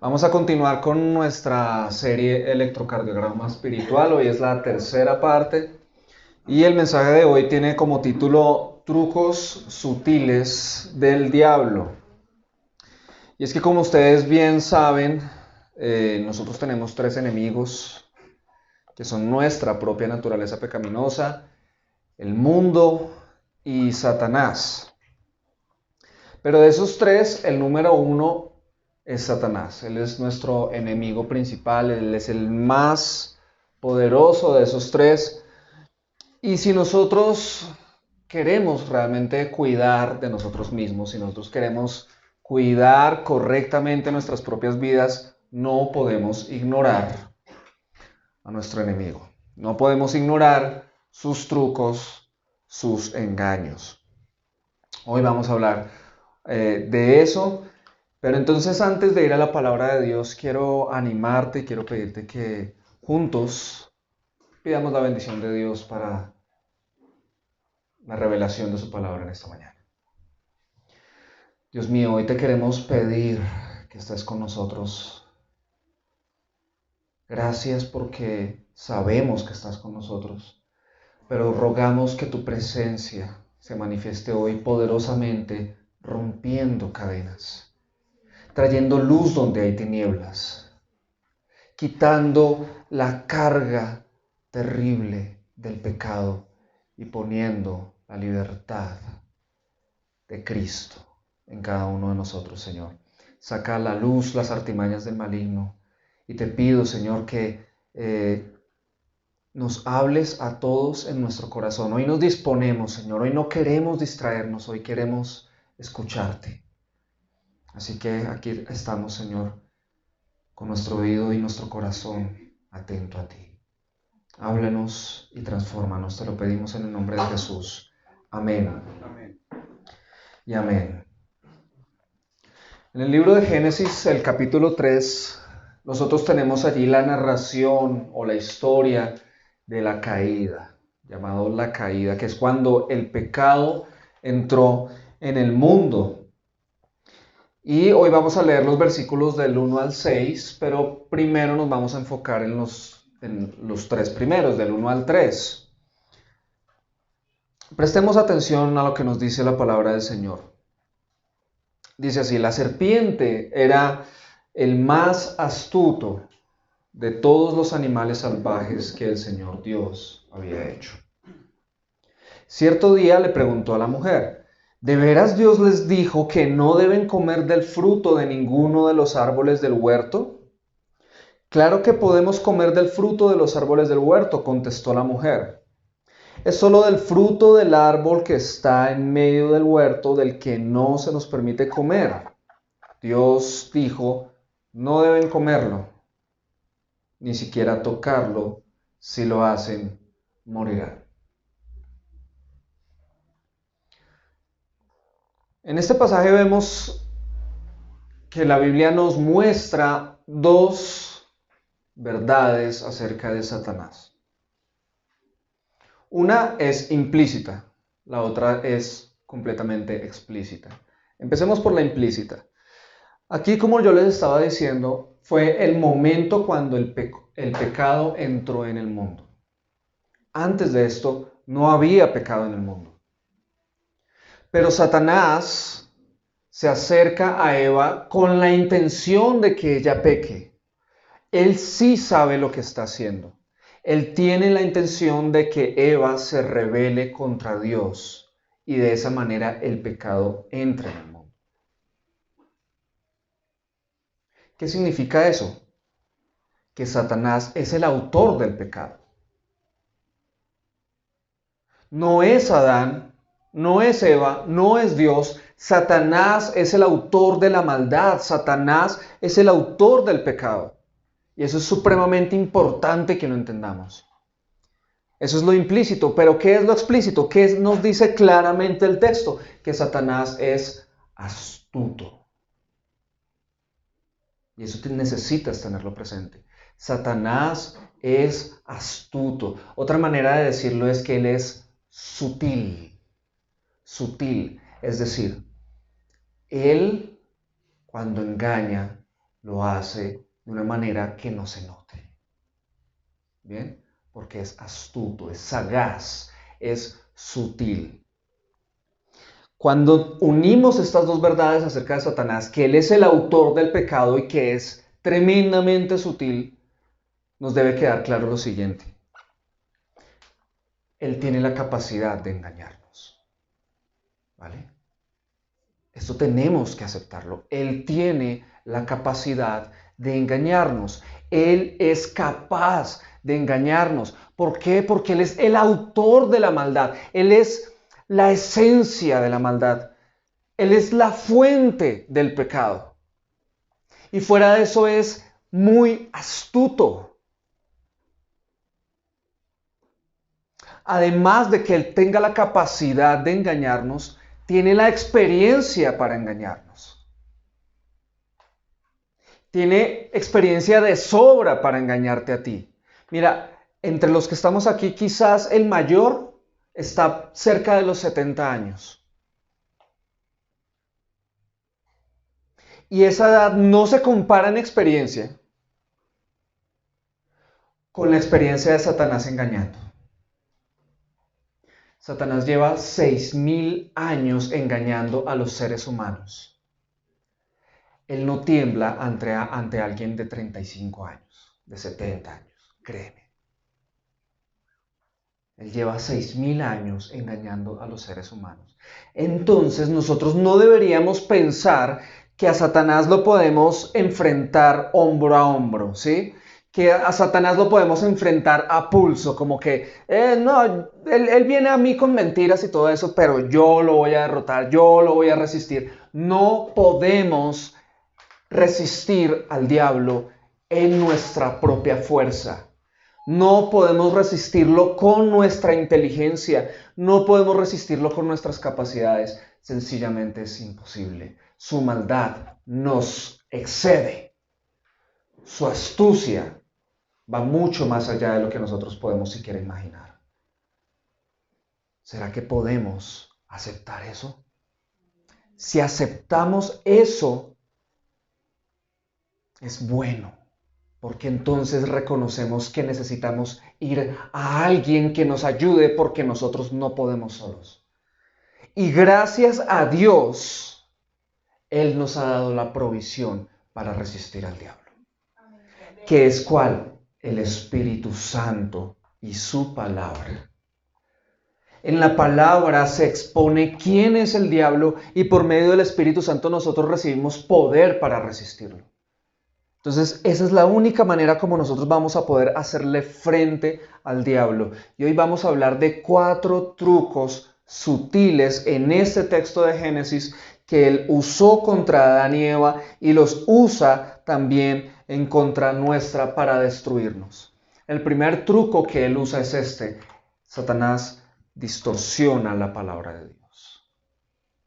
Vamos a continuar con nuestra serie Electrocardiograma Espiritual. Hoy es la tercera parte y el mensaje de hoy tiene como título Trucos sutiles del diablo. Y es que como ustedes bien saben, nosotros tenemos tres enemigos que son nuestra propia naturaleza pecaminosa, el mundo y Satanás. Pero de esos tres, el número uno es Satanás. Él es nuestro enemigo principal, él es el más poderoso de esos tres. Y si nosotros queremos realmente cuidar de nosotros mismos, si nosotros queremos cuidar correctamente nuestras propias vidas, no podemos ignorar a nuestro enemigo. No podemos ignorar sus trucos, sus engaños. Hoy vamos a hablar de eso. Pero entonces antes de ir a la palabra de Dios, quiero animarte, quiero pedirte que juntos pidamos la bendición de Dios para la revelación de su palabra en esta mañana. Dios mío, hoy te queremos pedir que estés con nosotros. Gracias porque sabemos que estás con nosotros, pero rogamos que tu presencia se manifieste hoy poderosamente, rompiendo cadenas, trayendo luz donde hay tinieblas, quitando la carga terrible del pecado y poniendo la libertad de Cristo en cada uno de nosotros, Señor. Saca a la luz las artimañas del maligno y te pido, Señor, que nos hables a todos en nuestro corazón. Hoy nos disponemos, Señor, hoy no queremos distraernos, hoy queremos escucharte. Así que aquí estamos, Señor, con nuestro oído y nuestro corazón atento a ti. Háblanos y transfórmanos, te lo pedimos en el nombre de Jesús. Amén. Amén. Y amén. En el libro de Génesis, el capítulo 3, nosotros tenemos allí la narración o la historia de la caída, llamado la caída, que es cuando el pecado entró en el mundo. Y hoy vamos a leer los versículos del 1 al 6, pero primero nos vamos a enfocar en los tres primeros, del 1 al 3. Prestemos atención a lo que nos dice la palabra del Señor. Dice así: la serpiente era el más astuto de todos los animales salvajes que el Señor Dios había hecho. Cierto día le preguntó a la mujer: ¿de veras Dios les dijo que no deben comer del fruto de ninguno de los árboles del huerto? Claro que podemos comer del fruto de los árboles del huerto, contestó la mujer. Es solo del fruto del árbol que está en medio del huerto del que no se nos permite comer. Dios dijo: no deben comerlo, ni siquiera tocarlo. Si lo hacen, morirán. En este pasaje vemos que la Biblia nos muestra dos verdades acerca de Satanás. Una es implícita, la otra es completamente explícita. Empecemos por la implícita. Aquí, como yo les estaba diciendo, fue el momento cuando el pecado entró en el mundo. Antes de esto, no había pecado en el mundo. Pero Satanás se acerca a Eva con la intención de que ella peque. Él sí sabe lo que está haciendo. Él tiene la intención de que Eva se rebele contra Dios y de esa manera el pecado entre en el mundo. ¿Qué significa eso? Que Satanás es el autor del pecado. No es Adán, no es Eva, no es Dios. Satanás es el autor de la maldad. Satanás es el autor del pecado. Y eso es supremamente importante que lo entendamos. Eso es lo implícito, pero ¿qué es lo explícito? ¿Qué nos dice claramente el texto? Que Satanás es astuto. Y eso necesitas tenerlo presente. Satanás es astuto. Otra manera de decirlo es que él es sutil. Sutil. Es decir, él cuando engaña lo hace de una manera que no se note. ¿Bien? Porque es astuto, es sagaz, es sutil. Cuando unimos estas dos verdades acerca de Satanás, que él es el autor del pecado y que es tremendamente sutil, nos debe quedar claro lo siguiente. Él tiene la capacidad de engañarnos. ¿Vale? Esto tenemos que aceptarlo. Él tiene la capacidad de engañarnos. Él es capaz de engañarnos. ¿Por qué? Porque Él es el autor de la maldad. Él es la esencia de la maldad. Él es la fuente del pecado. Y fuera de eso es muy astuto. Además de que Él tenga la capacidad de engañarnos, tiene la experiencia para engañarnos. Tiene experiencia de sobra para engañarte a ti. Mira, entre los que estamos aquí, quizás el mayor está cerca de los 70 años. Y esa edad no se compara en experiencia con la experiencia de Satanás engañando. Satanás lleva 6.000 años engañando a los seres humanos. Él no tiembla ante alguien de 35 años, de 70 años, créeme. Él lleva 6.000 años engañando a los seres humanos. Entonces nosotros no deberíamos pensar que a Satanás lo podemos enfrentar hombro a hombro, ¿sí? Que a Satanás lo podemos enfrentar a pulso, como que, no, él viene a mí con mentiras y todo eso, pero yo lo voy a derrotar, yo lo voy a resistir. No podemos resistir al diablo en nuestra propia fuerza. No podemos resistirlo con nuestra inteligencia, no podemos resistirlo con nuestras capacidades. Sencillamente es imposible. Su maldad nos excede. Su astucia va mucho más allá de lo que nosotros podemos siquiera imaginar. ¿Será que podemos aceptar eso? Si aceptamos eso, es bueno. Porque entonces reconocemos que necesitamos ir a alguien que nos ayude porque nosotros no podemos solos. Y gracias a Dios, Él nos ha dado la provisión para resistir al diablo. ¿Qué es cuál? El Espíritu Santo y su palabra. En la palabra se expone quién es el diablo y por medio del Espíritu Santo nosotros recibimos poder para resistirlo. Entonces, esa es la única manera como nosotros vamos a poder hacerle frente al diablo. Y hoy vamos a hablar de 4 trucos sutiles en este texto de Génesis que él usó contra Adán y Eva y los usa también en contra nuestra para destruirnos. El primer truco que él usa es este. Satanás distorsiona la palabra de Dios.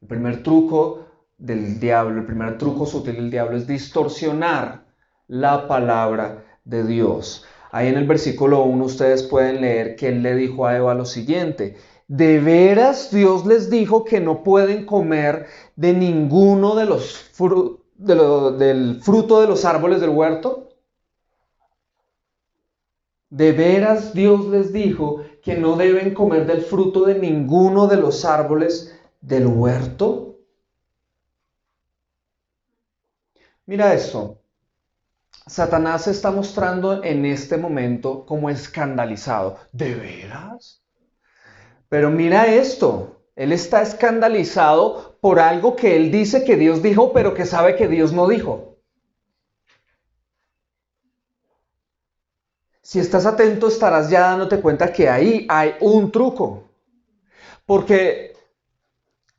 El primer truco del diablo, el primer truco sutil del diablo es distorsionar la palabra de Dios. Ahí en el versículo 1 ustedes pueden leer que él le dijo a Eva lo siguiente: ¿de veras Dios les dijo que no pueden comer de ninguno de los del fruto de los árboles del huerto? ¿De veras Dios les dijo que no deben comer del fruto de ninguno de los árboles del huerto? Mira esto. Satanás se está mostrando en este momento como escandalizado. ¿De veras? Pero mira esto. Él está escandalizado por algo que él dice que Dios dijo, pero que sabe que Dios no dijo. Si estás atento, estarás ya dándote cuenta que ahí hay un truco. Porque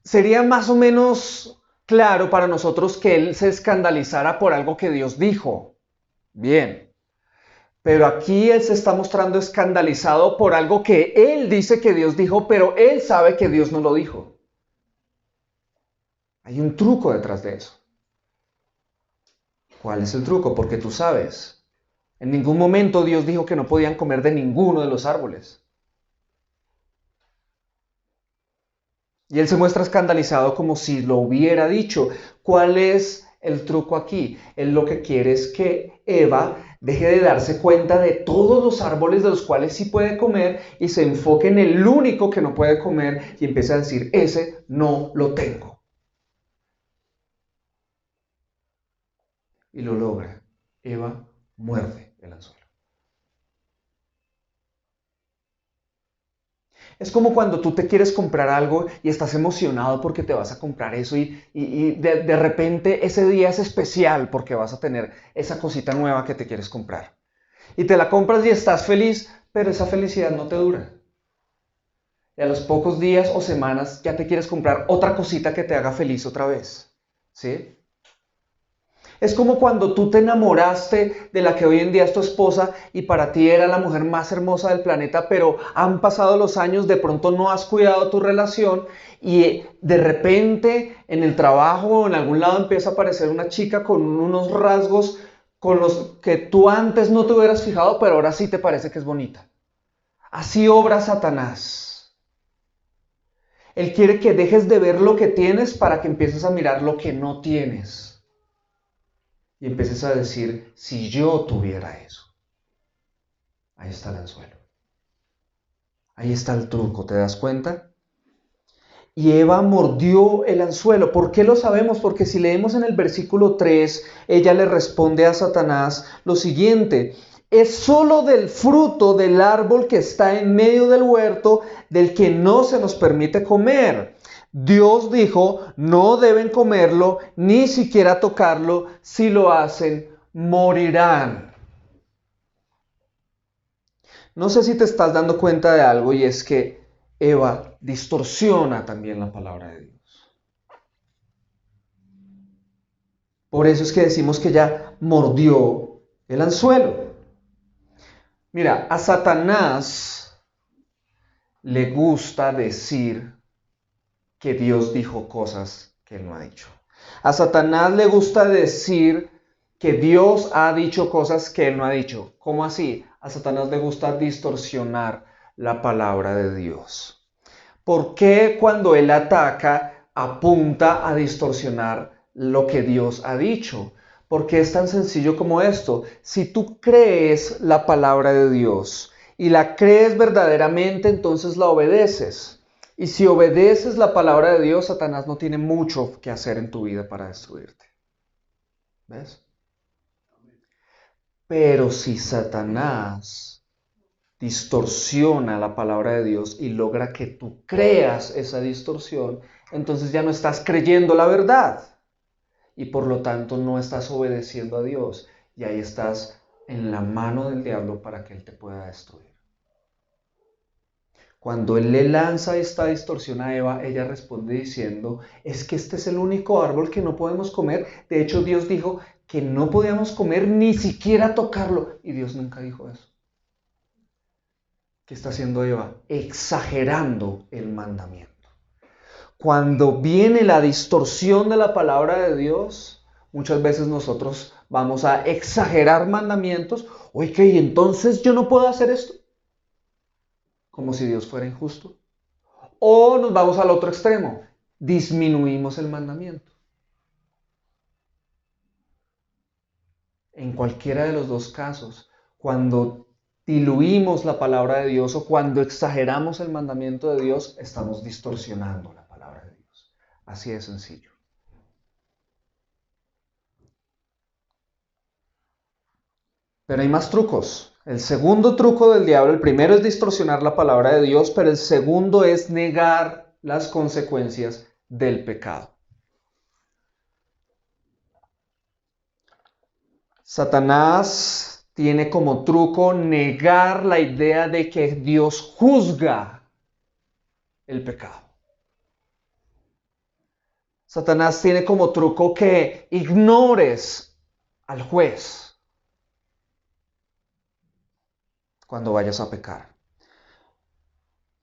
sería más o menos claro para nosotros que él se escandalizara por algo que Dios dijo. Bien, pero aquí él se está mostrando escandalizado por algo que él dice que Dios dijo, pero él sabe que Dios no lo dijo. Hay un truco detrás de eso. ¿Cuál es el truco? Porque tú sabes, en ningún momento Dios dijo que no podían comer de ninguno de los árboles. Y él se muestra escandalizado como si lo hubiera dicho. ¿Cuál es el truco aquí? Él lo que quiere es que Eva deje de darse cuenta de todos los árboles de los cuales sí puede comer y se enfoque en el único que no puede comer y empiece a decir, ese no lo tengo. Y lo logra. Eva muerde el anzuelo. Es como cuando tú te quieres comprar algo y estás emocionado porque te vas a comprar eso y de repente ese día es especial porque vas a tener esa cosita nueva que te quieres comprar. Y te la compras y estás feliz, pero esa felicidad no te dura. Y a los pocos días o semanas ya te quieres comprar otra cosita que te haga feliz otra vez. ¿Sí? Es como cuando tú te enamoraste de la que hoy en día es tu esposa y para ti era la mujer más hermosa del planeta, pero han pasado los años, de pronto no has cuidado tu relación y de repente en el trabajo o en algún lado empieza a aparecer una chica con unos rasgos con los que tú antes no te hubieras fijado, pero ahora sí te parece que es bonita. Así obra Satanás. Él quiere que dejes de ver lo que tienes para que empieces a mirar lo que no tienes. Y empieces a decir, si yo tuviera eso. Ahí está el anzuelo. Ahí está el truco, ¿te das cuenta? Y Eva mordió el anzuelo. ¿Por qué lo sabemos? Porque si leemos en el versículo 3, ella le responde a Satanás lo siguiente. Es solo del fruto del árbol que está en medio del huerto del que no se nos permite comer. Dios dijo, no deben comerlo, ni siquiera tocarlo. Si lo hacen, morirán. No sé si te estás dando cuenta de algo y es que Eva distorsiona también la palabra de Dios. Por eso es que decimos que ella mordió el anzuelo. Mira, a Satanás le gusta decir que Dios dijo cosas que él no ha dicho. A Satanás le gusta decir que Dios ha dicho cosas que él no ha dicho. ¿Cómo así? A Satanás le gusta distorsionar la palabra de Dios. ¿Por qué cuando él ataca apunta a distorsionar lo que Dios ha dicho? Porque es tan sencillo como esto. Si tú crees la palabra de Dios y la crees verdaderamente, entonces la obedeces. Y si obedeces la palabra de Dios, Satanás no tiene mucho que hacer en tu vida para destruirte. ¿Ves? Pero si Satanás distorsiona la palabra de Dios y logra que tú creas esa distorsión, entonces ya no estás creyendo la verdad y por lo tanto no estás obedeciendo a Dios y ahí estás en la mano del diablo para que él te pueda destruir. Cuando él le lanza esta distorsión a Eva, ella responde diciendo, es que este es el único árbol que no podemos comer. De hecho, Dios dijo que no podíamos comer ni siquiera tocarlo. Y Dios nunca dijo eso. ¿Qué está haciendo Eva? Exagerando el mandamiento. Cuando viene la distorsión de la palabra de Dios, muchas veces nosotros vamos a exagerar mandamientos. Oye, ¿y entonces yo no puedo hacer esto? Como si Dios fuera injusto. O nos vamos al otro extremo, disminuimos el mandamiento. En cualquiera de los dos casos, cuando diluimos la palabra de Dios o cuando exageramos el mandamiento de Dios, estamos distorsionando la palabra de Dios. Así de sencillo. Pero hay más trucos. El segundo truco del diablo, el primero es distorsionar la palabra de Dios, pero el segundo es negar las consecuencias del pecado. Satanás tiene como truco negar la idea de que Dios juzga el pecado. Satanás tiene como truco que ignores al juez cuando vayas a pecar.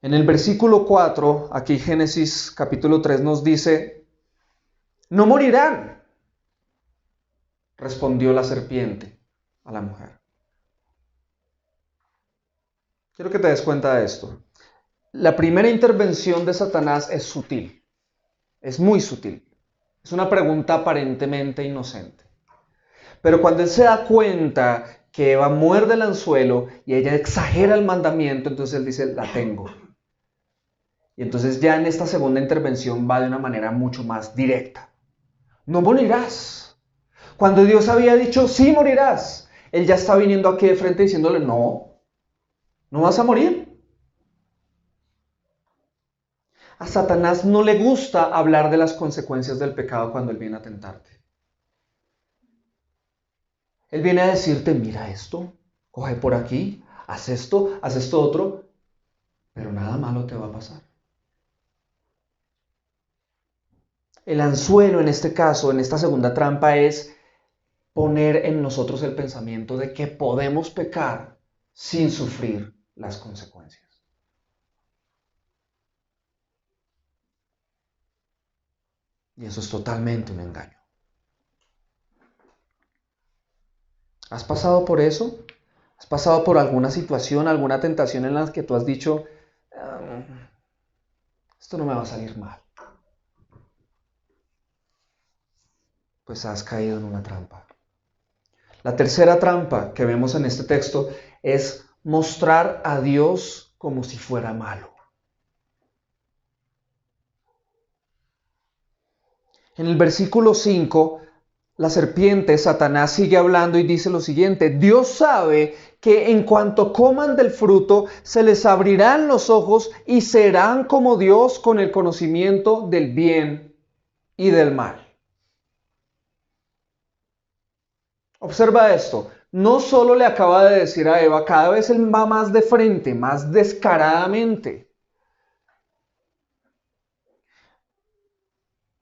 En el versículo 4, aquí Génesis capítulo 3 nos dice, no morirán, respondió la serpiente a la mujer. Quiero que te des cuenta de esto. La primera intervención de Satanás es sutil, es muy sutil. Es una pregunta aparentemente inocente. Pero cuando él se da cuenta que Eva muerde el anzuelo y ella exagera el mandamiento, entonces él dice, la tengo. Y entonces ya en esta segunda intervención va de una manera mucho más directa. No morirás. Cuando Dios había dicho, sí morirás, él ya está viniendo aquí de frente diciéndole, no, no vas a morir. A Satanás no le gusta hablar de las consecuencias del pecado cuando él viene a tentarte. Él viene a decirte, mira esto, coge por aquí, haz esto otro, pero nada malo te va a pasar. El anzuelo en este caso, en esta segunda trampa, es poner en nosotros el pensamiento de que podemos pecar sin sufrir las consecuencias. Y eso es totalmente un engaño. ¿Has pasado por eso? ¿Has pasado por alguna situación, alguna tentación en la que tú has dicho, esto no me va a salir mal? Pues has caído en una trampa. La tercera trampa que vemos en este texto es mostrar a Dios como si fuera malo. En el versículo 5, la serpiente, Satanás, sigue hablando y dice lo siguiente: Dios sabe que en cuanto coman del fruto, se les abrirán los ojos y serán como Dios con el conocimiento del bien y del mal. Observa esto. No solo le acaba de decir a Eva, cada vez él va más de frente, más descaradamente.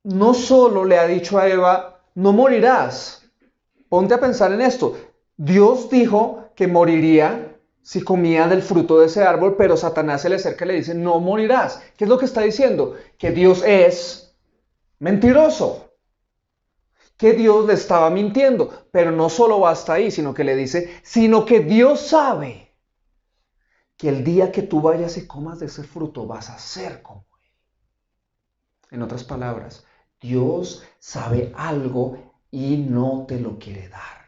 No solo le ha dicho a Eva, no morirás. Ponte a pensar en esto. Dios dijo que moriría si comía del fruto de ese árbol, pero Satanás se le acerca y le dice, no morirás. ¿Qué es lo que está diciendo? Que Dios es mentiroso. Que Dios le estaba mintiendo. Pero no solo basta ahí, sino que le dice, sino que Dios sabe que el día que tú vayas y comas de ese fruto vas a ser como Él. En otras palabras, Dios sabe algo y no te lo quiere dar.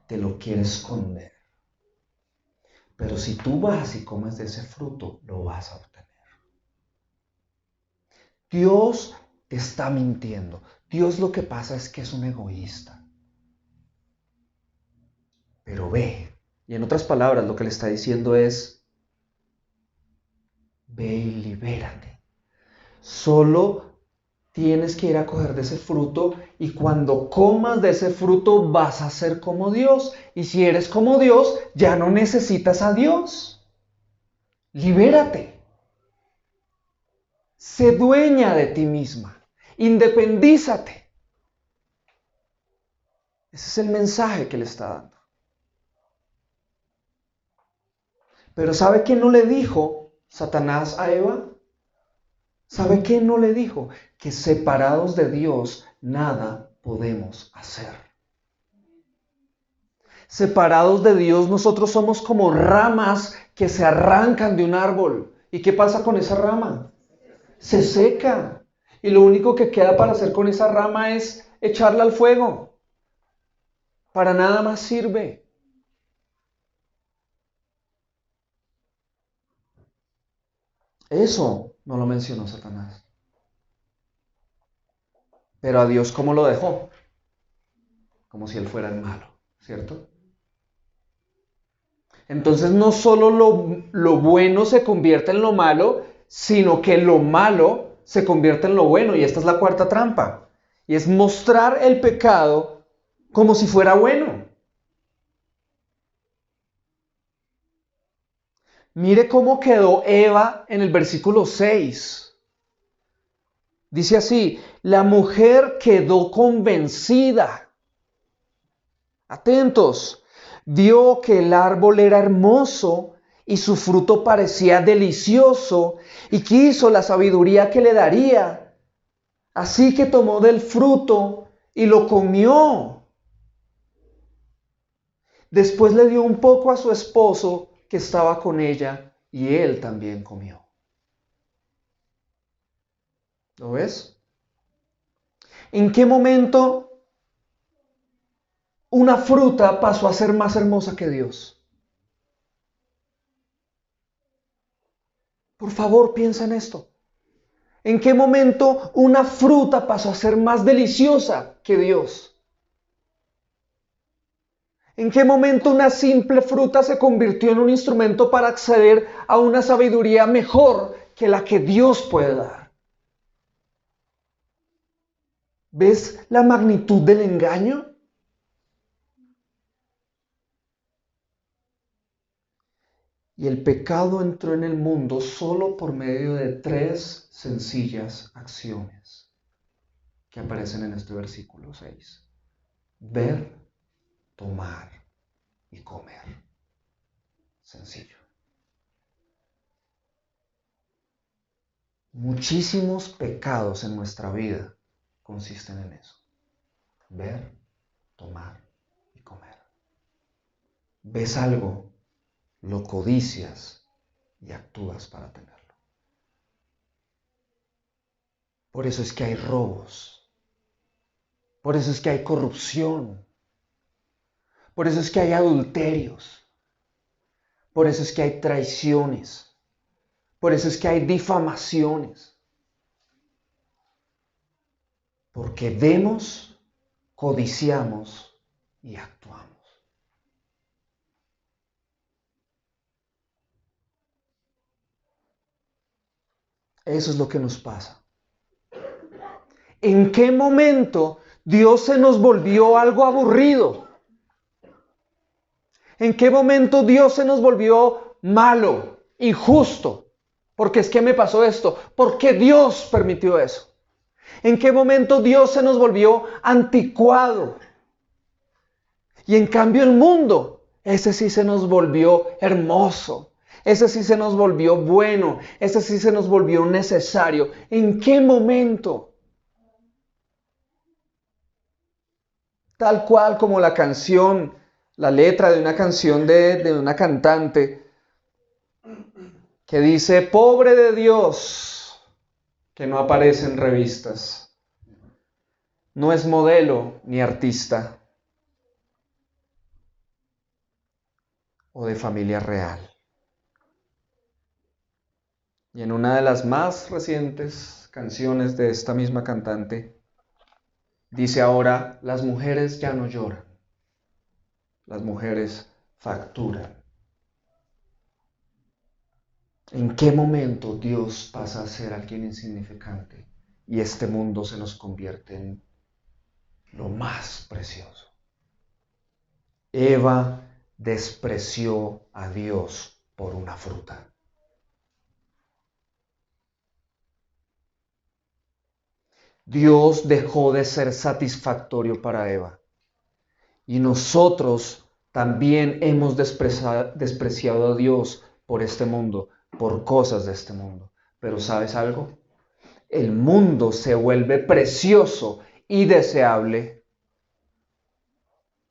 Te lo quiere esconder. Pero si tú vas y comes de ese fruto, lo vas a obtener. Dios te está mintiendo. Dios lo que pasa es que es un egoísta. Pero ve. Y en otras palabras, lo que le está diciendo es, ve y libérate. Solo tienes que ir a coger de ese fruto y cuando comas de ese fruto vas a ser como Dios. Y si eres como Dios, ya no necesitas a Dios. Libérate. Sé dueña de ti misma. Independízate. Ese es el mensaje que le está dando. Pero ¿sabe qué no le dijo Satanás a Eva? ¿Sabe qué no le dijo? Que separados de Dios nada podemos hacer. Separados de Dios nosotros somos como ramas que se arrancan de un árbol. ¿Y qué pasa con esa rama? Se seca. Y lo único que queda para hacer con esa rama es echarla al fuego. Para nada más sirve. Eso no lo mencionó Satanás. Pero a Dios, ¿cómo lo dejó? Como si él fuera el malo, ¿cierto? Entonces no solo lo bueno se convierte en lo malo, sino que lo malo se convierte en lo bueno. Y esta es la cuarta trampa. Y es mostrar el pecado como si fuera bueno. Mire cómo quedó Eva en el versículo 6. Dice así, la mujer quedó convencida. Atentos, vio que el árbol era hermoso y su fruto parecía delicioso y quiso la sabiduría que le daría. Así que tomó del fruto y lo comió. Después le dio un poco a su esposo que estaba con ella y él también comió. ¿Lo ves? ¿En qué momento una fruta pasó a ser más hermosa que Dios? Por favor, piensa en esto. ¿En qué momento una fruta pasó a ser más deliciosa que Dios? ¿En qué momento una simple fruta se convirtió en un instrumento para acceder a una sabiduría mejor que la que Dios puede dar? ¿Ves la magnitud del engaño? Y el pecado entró en el mundo solo por medio de 3 sencillas acciones que aparecen en este versículo 6. Ver, tomar y comer. Sencillo. Muchísimos pecados en nuestra vida consisten en eso. Ver, tomar y comer. Ves algo, lo codicias y actúas para tenerlo. Por eso es que hay robos. Por eso es que hay corrupción. Por eso es que hay adulterios. Por eso es que hay traiciones. Por eso es que hay difamaciones. Porque vemos, codiciamos y actuamos. Eso es lo que nos pasa. ¿En qué momento Dios se nos volvió algo aburrido? ¿En qué momento Dios se nos volvió malo, injusto? Porque es que me pasó esto. ¿Por qué Dios permitió eso? ¿En qué momento Dios se nos volvió anticuado? Y en cambio el mundo, ese sí se nos volvió hermoso. Ese sí se nos volvió bueno. Ese sí se nos volvió necesario. ¿En qué momento? Tal cual como la canción, la letra de una canción de una cantante que dice, pobre de Dios, que no aparece en revistas. No es modelo ni artista o de familia real. Y en una de las más recientes canciones de esta misma cantante, dice ahora, las mujeres ya no lloran, las mujeres facturan. ¿En qué momento Dios pasa a ser alguien insignificante y este mundo se nos convierte en lo más precioso? Eva despreció a Dios por una fruta. Dios dejó de ser satisfactorio para Eva. Y nosotros también hemos despreciado a Dios por este mundo, por cosas de este mundo. Pero ¿sabes algo? El mundo se vuelve precioso y deseable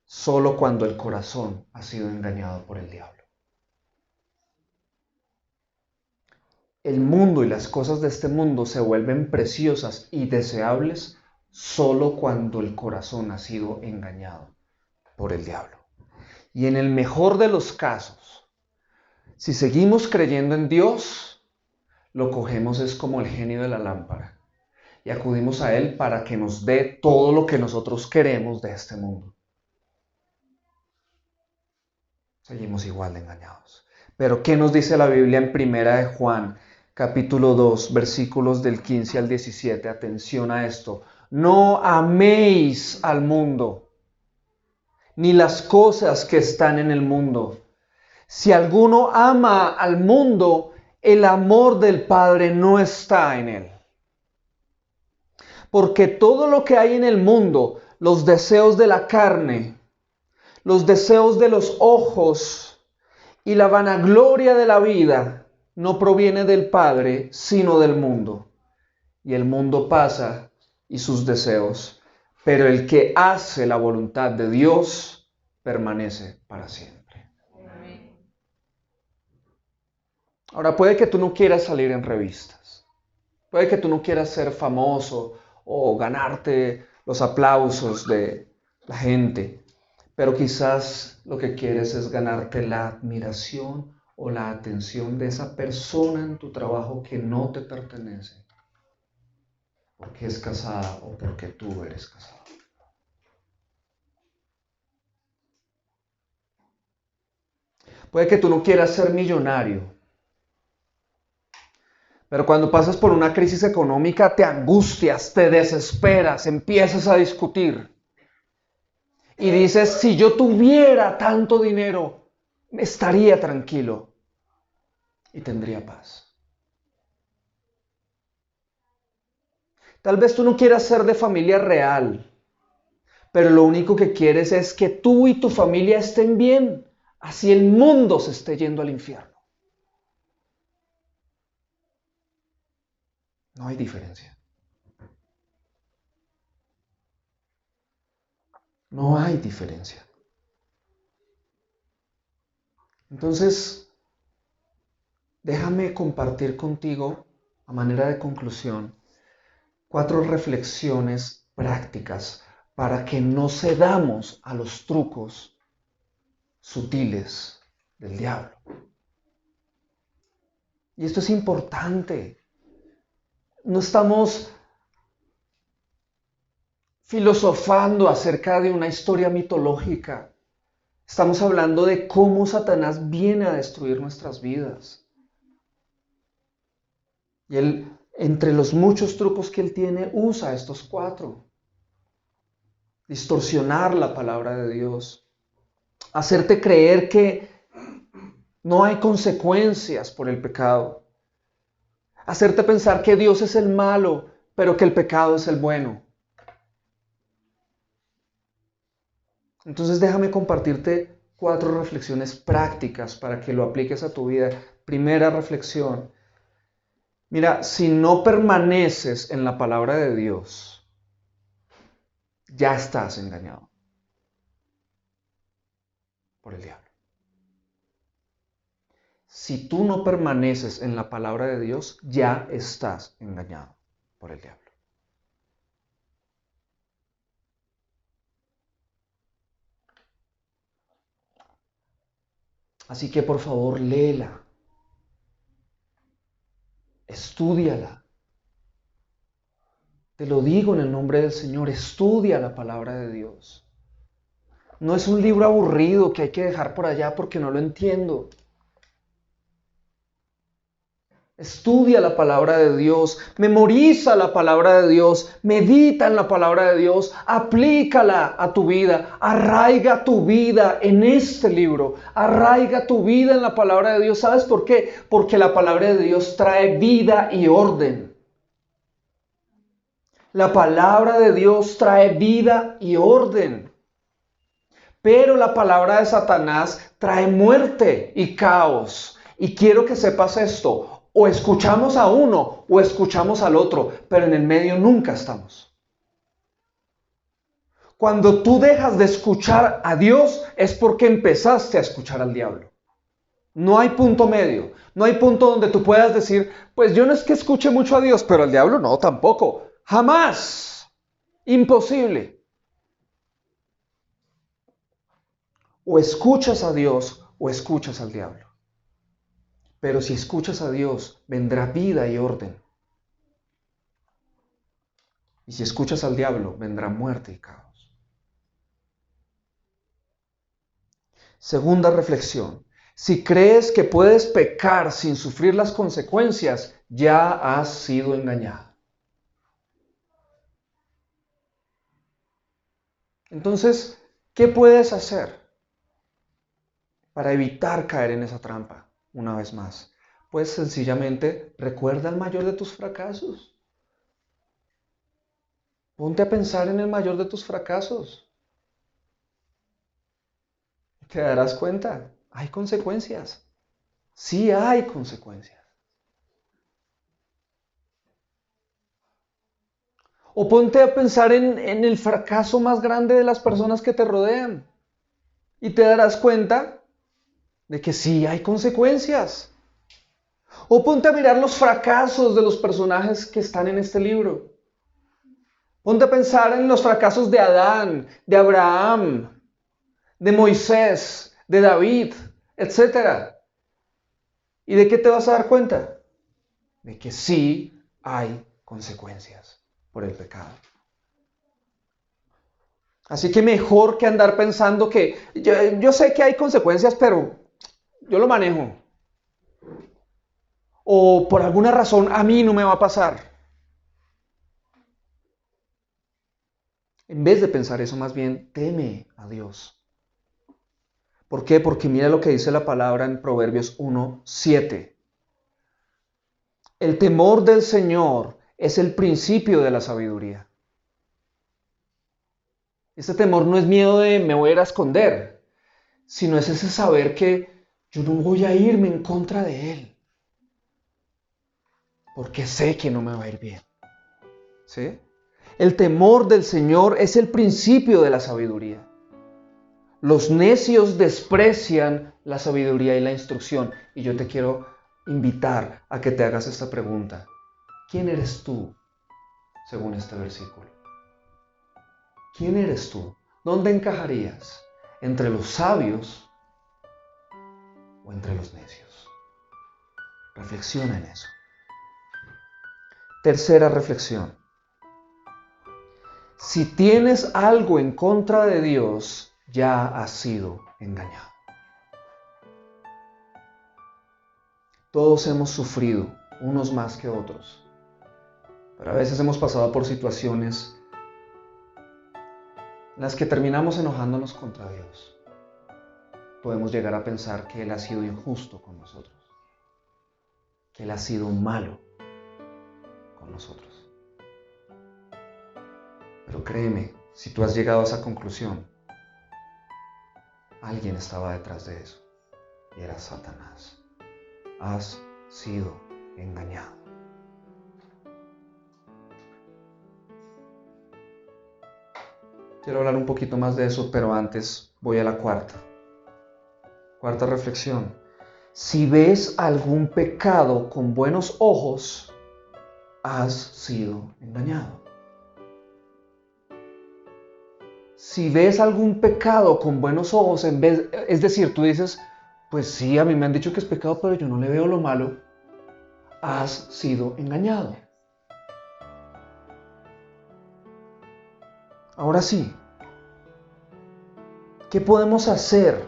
solo cuando el corazón ha sido engañado por el diablo. El mundo y las cosas de este mundo se vuelven preciosas y deseables solo cuando el corazón ha sido engañado por el diablo. Y en el mejor de los casos, si seguimos creyendo en Dios, lo cogemos es como el genio de la lámpara y acudimos a Él para que nos dé todo lo que nosotros queremos de este mundo. Seguimos igual de engañados. Pero ¿qué nos dice la Biblia en Primera de Juan, capítulo 2, versículos del 15 al 17? Atención a esto. No améis al mundo, ni las cosas que están en el mundo. Si alguno ama al mundo, el amor del Padre no está en él. Porque todo lo que hay en el mundo, los deseos de la carne, los deseos de los ojos y la vanagloria de la vida, no proviene del Padre, sino del mundo. Y el mundo pasa y sus deseos, pero el que hace la voluntad de Dios permanece para siempre. Ahora, puede que tú no quieras salir en revistas, puede que tú no quieras ser famoso o ganarte los aplausos de la gente, pero quizás lo que quieres es ganarte la admiración o la atención de esa persona en tu trabajo que no te pertenece, porque es casada o porque tú eres casado. Puede que tú no quieras ser millonario, pero cuando pasas por una crisis económica te angustias, te desesperas, empiezas a discutir y dices, si yo tuviera tanto dinero, estaría tranquilo y tendría paz. Tal vez tú no quieras ser de familia real, pero lo único que quieres es que tú y tu familia estén bien, así el mundo se esté yendo al infierno. No hay diferencia. No hay diferencia. Entonces, déjame compartir contigo, a manera de conclusión, 4 reflexiones prácticas para que no cedamos a los trucos sutiles del diablo. Y esto es importante. No estamos filosofando acerca de una historia mitológica. Estamos hablando de cómo Satanás viene a destruir nuestras vidas. Y él, entre los muchos trucos que él tiene, usa estos 4. Distorsionar la palabra de Dios. Hacerte creer que no hay consecuencias por el pecado. Hacerte pensar que Dios es el malo, pero que el pecado es el bueno. Entonces déjame compartirte 4 reflexiones prácticas para que lo apliques a tu vida. Primera reflexión. Mira, si no permaneces en la palabra de Dios, ya estás engañado por el diablo. Si tú no permaneces en la palabra de Dios, ya estás engañado por el diablo. Así que por favor, léela, estúdiala. Te lo digo en el nombre del Señor, estudia la palabra de Dios. No es un libro aburrido que hay que dejar por allá porque no lo entiendo. Estudia la palabra de Dios, memoriza la palabra de Dios, medita en la palabra de Dios, aplícala a tu vida, arraiga tu vida en este libro, arraiga tu vida en la palabra de Dios. ¿Sabes por qué? Porque la palabra de Dios trae vida y orden. La palabra de Dios trae vida y orden. Pero la palabra de Satanás trae muerte y caos. Y quiero que sepas esto. O escuchamos a uno o escuchamos al otro, pero en el medio nunca estamos. Cuando tú dejas de escuchar a Dios es porque empezaste a escuchar al diablo. No hay punto medio, no hay punto donde tú puedas decir, pues yo no es que escuche mucho a Dios, pero al diablo no, tampoco. Jamás. Imposible. O escuchas a Dios o escuchas al diablo. Pero si escuchas a Dios, vendrá vida y orden. Y si escuchas al diablo, vendrá muerte y caos. Segunda reflexión. Si crees que puedes pecar sin sufrir las consecuencias, ya has sido engañado. Entonces, ¿qué puedes hacer para evitar caer en esa trampa? Una vez más, pues sencillamente recuerda el mayor de tus fracasos. Ponte a pensar en el mayor de tus fracasos. Te darás cuenta, hay consecuencias. Sí hay consecuencias. O ponte a pensar en el fracaso más grande de las personas que te rodean. Y te darás cuenta de que sí hay consecuencias. O ponte a mirar los fracasos de los personajes que están en este libro. Ponte a pensar en los fracasos de Adán, de Abraham, de Moisés, de David, etc. ¿Y de qué te vas a dar cuenta? De que sí hay consecuencias por el pecado. Así que mejor que andar pensando que yo sé que hay consecuencias, pero yo lo manejo. O por alguna razón a mí no me va a pasar. En vez de pensar eso, más bien teme a Dios. ¿Por qué? Porque mira lo que dice la palabra en Proverbios 1:7. El temor del Señor es el principio de la sabiduría. Este temor no es miedo de me voy a ir a esconder, sino es ese saber que yo no voy a irme en contra de Él, porque sé que no me va a ir bien. ¿Sí? El temor del Señor es el principio de la sabiduría. Los necios desprecian la sabiduría y la instrucción. Y yo te quiero invitar a que te hagas esta pregunta. ¿Quién eres tú según este versículo? ¿Quién eres tú? ¿Dónde encajarías? ¿Entre los sabios o entre los necios? Reflexiona en eso. Tercera reflexión. Si tienes algo en contra de Dios, ya has sido engañado. Todos hemos sufrido, unos más que otros, pero a veces hemos pasado por situaciones en las que terminamos enojándonos contra Dios. Podemos llegar a pensar que Él ha sido injusto con nosotros, que Él ha sido malo con nosotros. Pero créeme, si tú has llegado a esa conclusión, alguien estaba detrás de eso, y era Satanás. Has sido engañado. Quiero hablar un poquito más de eso, pero antes voy a la cuarta. Cuarta reflexión. Si ves algún pecado con buenos ojos, has sido engañado. Si ves algún pecado con buenos ojos, es decir, tú dices, pues sí, a mí me han dicho que es pecado, pero yo no le veo lo malo, has sido engañado. Ahora sí, ¿qué podemos hacer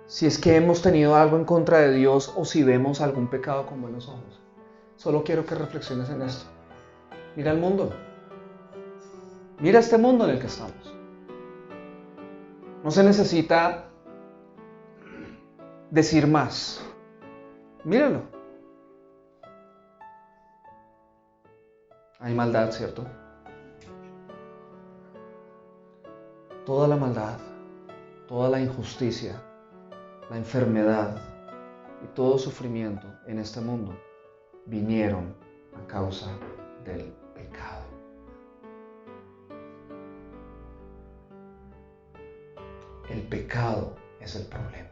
si es que hemos tenido algo en contra de Dios o si vemos algún pecado con buenos ojos? Solo quiero que reflexiones en esto. Mira el mundo. Mira este mundo en el que estamos. No se necesita decir más. Míralo. Hay maldad, ¿cierto? Toda la maldad, toda la injusticia, la enfermedad y todo sufrimiento en este mundo vinieron a causa del pecado. El pecado es el problema.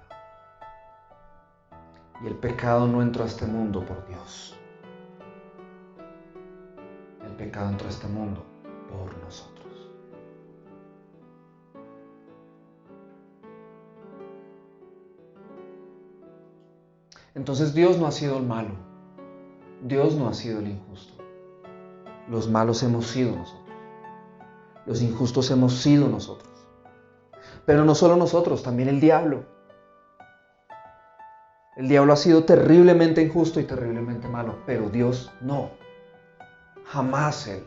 Y el pecado no entró a este mundo por Dios. El pecado entró a este mundo por nosotros. Entonces Dios no ha sido el malo. Dios no ha sido el injusto. Los malos hemos sido nosotros. Los injustos hemos sido nosotros. Pero no solo nosotros, también el diablo. El diablo ha sido terriblemente injusto y terriblemente malo, pero Dios no. Jamás Él.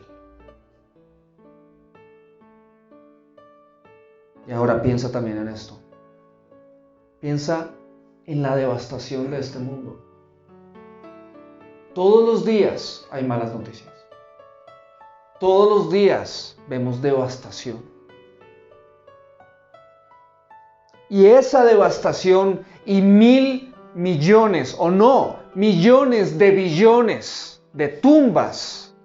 Y ahora piensa también en esto. Piensa en la devastación de este mundo. Todos los días hay malas noticias. Todos los días vemos devastación. Y esa devastación y 1.000 millones, o no, millones de billones de tumbas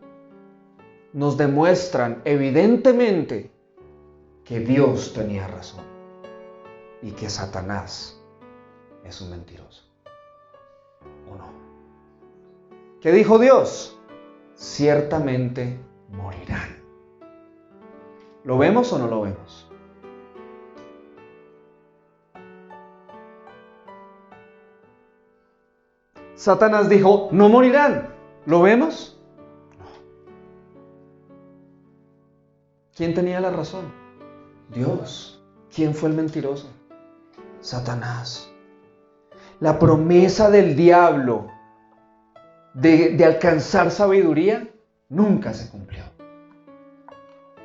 nos demuestran evidentemente que Dios tenía razón y que Satanás es un mentiroso. ¿O no? ¿Qué dijo Dios? Ciertamente morirán. ¿Lo vemos o no lo vemos? Satanás dijo, no morirán. ¿Lo vemos? No. ¿Quién tenía la razón? Dios. ¿Quién fue el mentiroso? Satanás. La promesa del diablo de alcanzar sabiduría nunca se cumplió.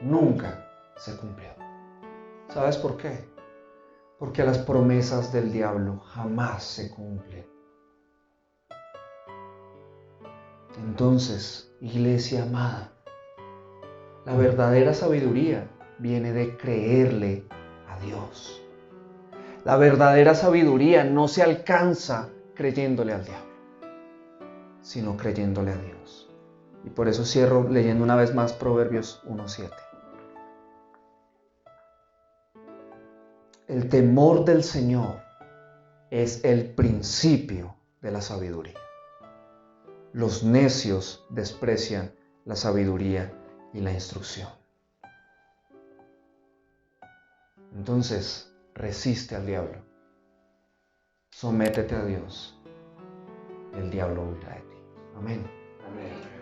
Nunca se cumplió. ¿Sabes por qué? Porque las promesas del diablo jamás se cumplen. Entonces, iglesia amada, la verdadera sabiduría viene de creerle a Dios. La verdadera sabiduría no se alcanza creyéndole al diablo, sino creyéndole a Dios. Y por eso cierro leyendo una vez más Proverbios 1:7. El temor del Señor es el principio de la sabiduría. Los necios desprecian la sabiduría y la instrucción. Entonces, resiste al diablo. Sométete a Dios. El diablo huirá de ti. Amén. Amén.